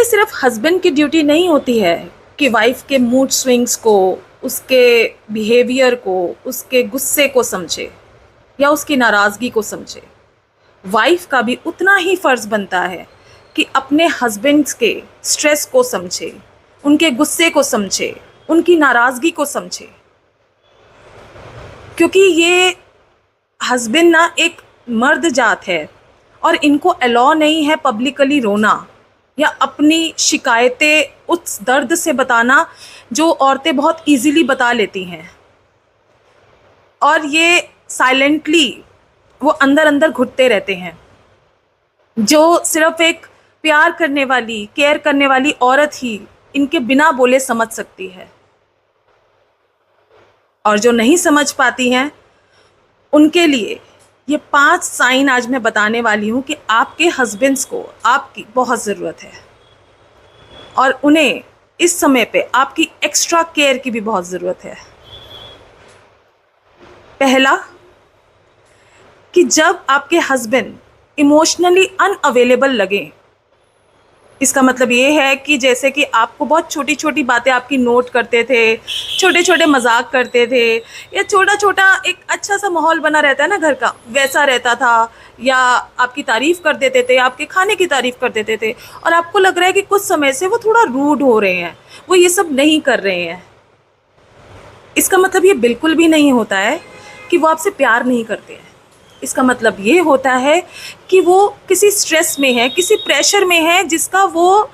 ये सिर्फ हस्बैंड की ड्यूटी नहीं होती है कि वाइफ के मूड स्विंग्स को, उसके बिहेवियर को, उसके गुस्से को समझे या उसकी नाराज़गी को समझे। वाइफ का भी उतना ही फ़र्ज़ बनता है कि अपने हस्बैंड्स के स्ट्रेस को समझे, उनके गुस्से को समझे, उनकी नाराज़गी को समझे। क्योंकि ये हस्बैंड ना एक मर्द जात है और इनको अलाउ नहीं है पब्लिकली रोना या अपनी शिकायतें उस दर्द से बताना जो औरतें बहुत इजीली बता लेती हैं, और ये साइलेंटली वो अंदर अंदर घुटते रहते हैं। जो सिर्फ एक प्यार करने वाली, केयर करने वाली औरत ही इनके बिना बोले समझ सकती है, और जो नहीं समझ पाती हैं उनके लिए ये 5 साइन आज मैं बताने वाली हूँ कि आपके हस्बैंड्स को आपकी बहुत ज़रूरत है और उन्हें इस समय पे आपकी एक्स्ट्रा केयर की भी बहुत ज़रूरत है। पहला, कि जब आपके हस्बैंड इमोशनली अनअवेलेबल लगे, इसका मतलब ये है कि जैसे कि आपको बहुत छोटी छोटी बातें आपकी नोट करते थे, छोटे छोटे मजाक करते थे, या छोटा छोटा एक अच्छा सा माहौल बना रहता है ना घर का, वैसा रहता था, या आपकी तारीफ़ कर देते थे, आपके खाने की तारीफ़ कर देते थे, और आपको लग रहा है कि कुछ समय से वो थोड़ा रूड हो रहे हैं, वो ये सब नहीं कर रहे हैं। इसका मतलब ये बिल्कुल भी नहीं होता है कि वो आपसे प्यार नहीं करते हैं। इसका मतलब ये होता है कि वो किसी स्ट्रेस में है, किसी प्रेशर में है, जिसका वो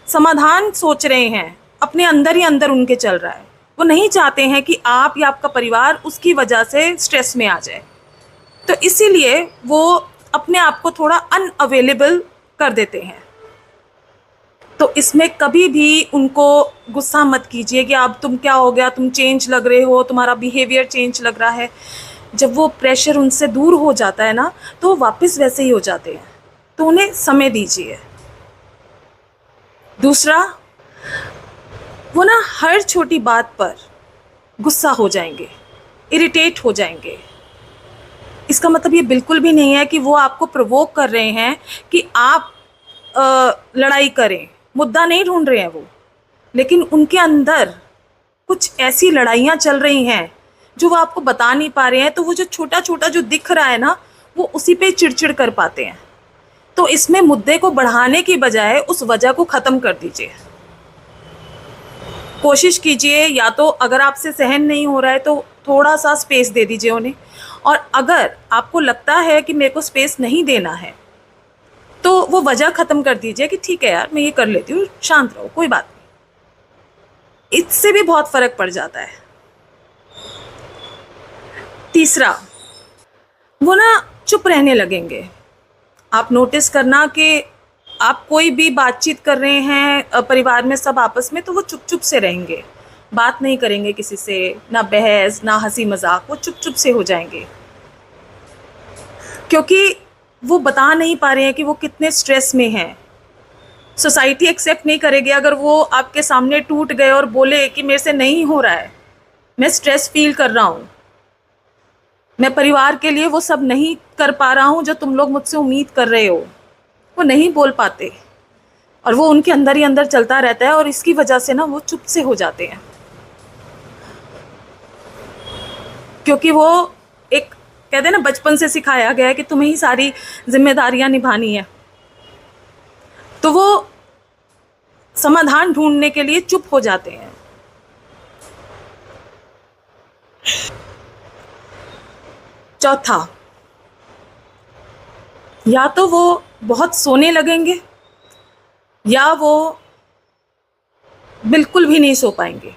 समाधान सोच रहे हैं, अपने अंदर ही अंदर उनके चल रहा है। वो नहीं चाहते हैं कि आप या आपका परिवार उसकी वजह से स्ट्रेस में आ जाए, तो इसीलिए वो अपने आप को थोड़ा अनअवेलेबल कर देते हैं। तो इसमें कभी भी उनको गुस्सा मत कीजिए कि अब तुम क्या हो गया, तुम चेंज लग रहे हो, तुम्हारा बिहेवियर चेंज लग रहा है। जब वो प्रेशर उनसे दूर हो जाता है ना, तो वो वापस वैसे ही हो जाते हैं, तो उन्हें समय दीजिए। दूसरा, वो ना हर छोटी बात पर गुस्सा हो जाएंगे, इरिटेट हो जाएंगे। इसका मतलब ये बिल्कुल भी नहीं है कि वो आपको प्रोवोक कर रहे हैं कि आप लड़ाई करें, मुद्दा नहीं ढूंढ रहे हैं वो, लेकिन उनके अंदर कुछ ऐसी लड़ाइयाँ चल रही हैं जो वो आपको बता नहीं पा रहे हैं। तो वो जो छोटा छोटा जो दिख रहा है ना, वो उसी पे चिड़चिड़ कर पाते हैं। तो इसमें मुद्दे को बढ़ाने की बजाय उस वजह को ख़त्म कर दीजिए। कोशिश कीजिए, या तो अगर आपसे सहन नहीं हो रहा है तो थोड़ा सा स्पेस दे दीजिए उन्हें, और अगर आपको लगता है कि मेरे को स्पेस नहीं देना है तो वो वजह ख़त्म कर दीजिए कि ठीक है यार, मैं ये कर लेती हूँ, शांत रहो, कोई बात नहीं। इससे भी बहुत फ़र्क पड़ जाता है। तीसरा, वो ना चुप रहने लगेंगे। आप नोटिस करना कि आप कोई भी बातचीत कर रहे हैं परिवार में सब आपस में, तो वो चुप चुप से रहेंगे, बात नहीं करेंगे किसी से, ना बहस ना हंसी मजाक, वो चुप चुप से हो जाएंगे, क्योंकि वो बता नहीं पा रहे हैं कि वो कितने स्ट्रेस में हैं। सोसाइटी एक्सेप्ट नहीं करेगी अगर वो आपके सामने टूट गए और बोले कि मेरे से नहीं हो रहा है, मैं स्ट्रेस फील कर रहा हूँ, मैं परिवार के लिए वो सब नहीं कर पा रहा हूँ जो तुम लोग मुझसे उम्मीद कर रहे हो। वो नहीं बोल पाते और वो उनके अंदर ही अंदर चलता रहता है, और इसकी वजह से ना वो चुप से हो जाते हैं, क्योंकि वो एक कहते हैं ना, बचपन से सिखाया गया है कि तुम्हें ही सारी जिम्मेदारियां निभानी है। तो वो समाधान ढूंढने के लिए चुप हो जाते हैं। चौथा, या तो वो बहुत सोने लगेंगे या वो बिल्कुल भी नहीं सो पाएंगे,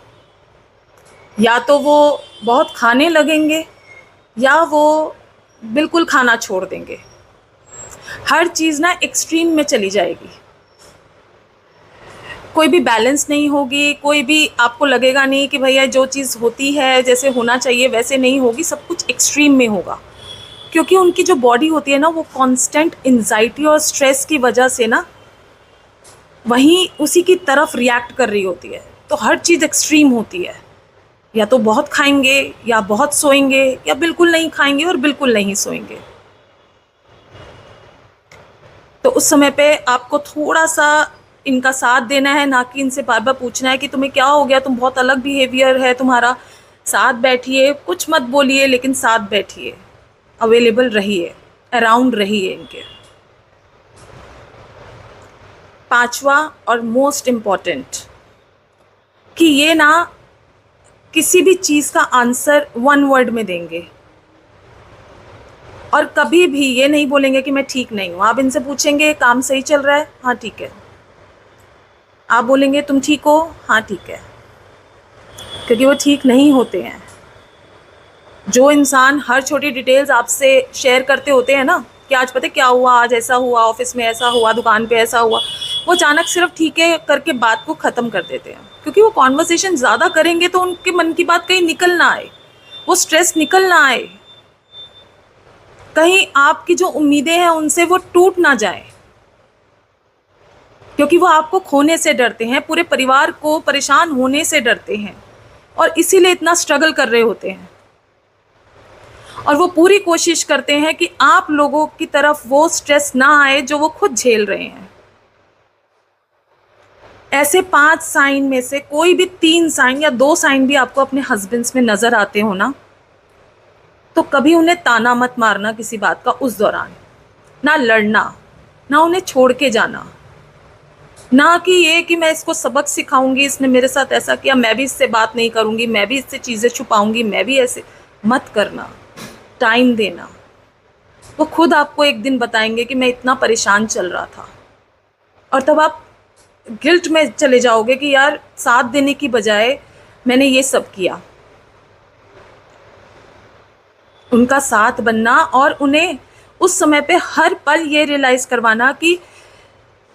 या तो वो बहुत खाने लगेंगे या वो बिल्कुल खाना छोड़ देंगे। हर चीज़ ना एक्सट्रीम में चली जाएगी, कोई भी बैलेंस नहीं होगी, कोई भी आपको लगेगा नहीं कि भैया जो चीज़ होती है जैसे होना चाहिए वैसे नहीं होगी, सब कुछ एक्सट्रीम में होगा। क्योंकि उनकी जो बॉडी होती है ना, वो कांस्टेंट एंजाइटी और स्ट्रेस की वजह से ना वहीं उसी की तरफ रिएक्ट कर रही होती है। तो हर चीज़ एक्सट्रीम होती है, या तो बहुत खाएंगे या बहुत सोएंगे, या बिल्कुल नहीं खाएंगे और बिल्कुल नहीं सोएंगे। तो उस समय पे आपको थोड़ा सा इनका साथ देना है, ना कि इनसे बार बार पूछना है कि तुम्हें क्या हो गया, तुम बहुत अलग बिहेवियर है तुम्हारा। साथ बैठिए, कुछ मत बोलिए, लेकिन साथ बैठिए, अवेलेबल रहिए, अराउंड रहिए इनके। पांचवा और मोस्ट इम्पॉर्टेंट, कि ये ना किसी भी चीज़ का आंसर वन वर्ड में देंगे और कभी भी ये नहीं बोलेंगे कि मैं ठीक नहीं हूँ। आप इनसे पूछेंगे काम सही चल रहा है, हाँ ठीक है। आप बोलेंगे तुम ठीक हो, हाँ ठीक है, क्योंकि वो ठीक नहीं होते हैं। जो इंसान हर छोटी डिटेल्स आपसे शेयर करते होते हैं ना, कि आज पता है क्या हुआ, आज ऐसा हुआ, ऑफिस में ऐसा हुआ, दुकान पे ऐसा हुआ, वो अचानक सिर्फ ठीक है करके बात को ख़त्म कर देते हैं। क्योंकि वो कॉन्वर्सेशन ज़्यादा करेंगे तो उनके मन की बात कहीं निकल ना आए, वो स्ट्रेस निकल ना आए, कहीं आपकी जो उम्मीदें हैं उनसे वो टूट ना जाए, क्योंकि वो आपको खोने से डरते हैं, पूरे परिवार को परेशान होने से डरते हैं और इसीलिए इतना स्ट्रगल कर रहे होते हैं। और वो पूरी कोशिश करते हैं कि आप लोगों की तरफ वो स्ट्रेस ना आए जो वो खुद झेल रहे हैं। ऐसे 5 साइन में से कोई भी 3 साइन या 2 साइन भी आपको अपने हस्बैंड्स में नज़र आते हो ना, तो कभी उन्हें ताना मत मारना किसी बात का उस दौरान, ना लड़ना, ना उन्हें छोड़ के जाना, ना कि ये कि मैं इसको सबक सिखाऊंगी, इसने मेरे साथ ऐसा किया, मैं भी इससे बात नहीं करूंगी, मैं भी इससे चीज़ें छुपाऊंगी, मैं भी ऐसे। मत करना, टाइम देना। वो खुद आपको एक दिन बताएंगे कि मैं इतना परेशान चल रहा था, और तब आप गिल्ट में चले जाओगे कि यार साथ देने की बजाय मैंने ये सब किया। उनका साथ बनना और उन्हें उस समय पे हर पल ये रियलाइज़ करवाना कि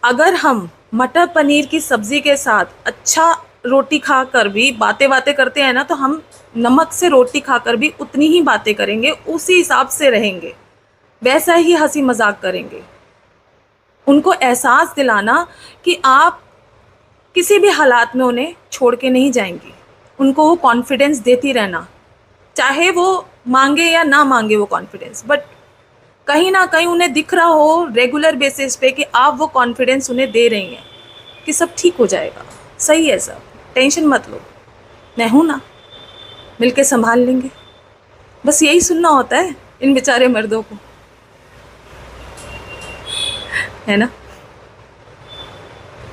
अगर हम मटर पनीर की सब्ज़ी के साथ अच्छा रोटी खाकर भी बातें करते हैं ना, तो हम नमक से रोटी खाकर भी उतनी ही बातें करेंगे, उसी हिसाब से रहेंगे, वैसा ही हंसी मजाक करेंगे। उनको एहसास दिलाना कि आप किसी भी हालात में उन्हें छोड़ के नहीं जाएंगी। उनको वो कॉन्फिडेंस देती रहना, चाहे वो मांगे या ना मांगे वो कॉन्फिडेंस, बट कहीं ना कहीं उन्हें दिख रहा हो रेगुलर बेसिस पे कि आप वो कॉन्फिडेंस उन्हें दे रही हैं कि सब ठीक हो जाएगा, सही है, सब टेंशन मत लो, मैं हूँ ना, मिलके संभाल लेंगे। बस यही सुनना होता है इन बेचारे मर्दों को, है ना।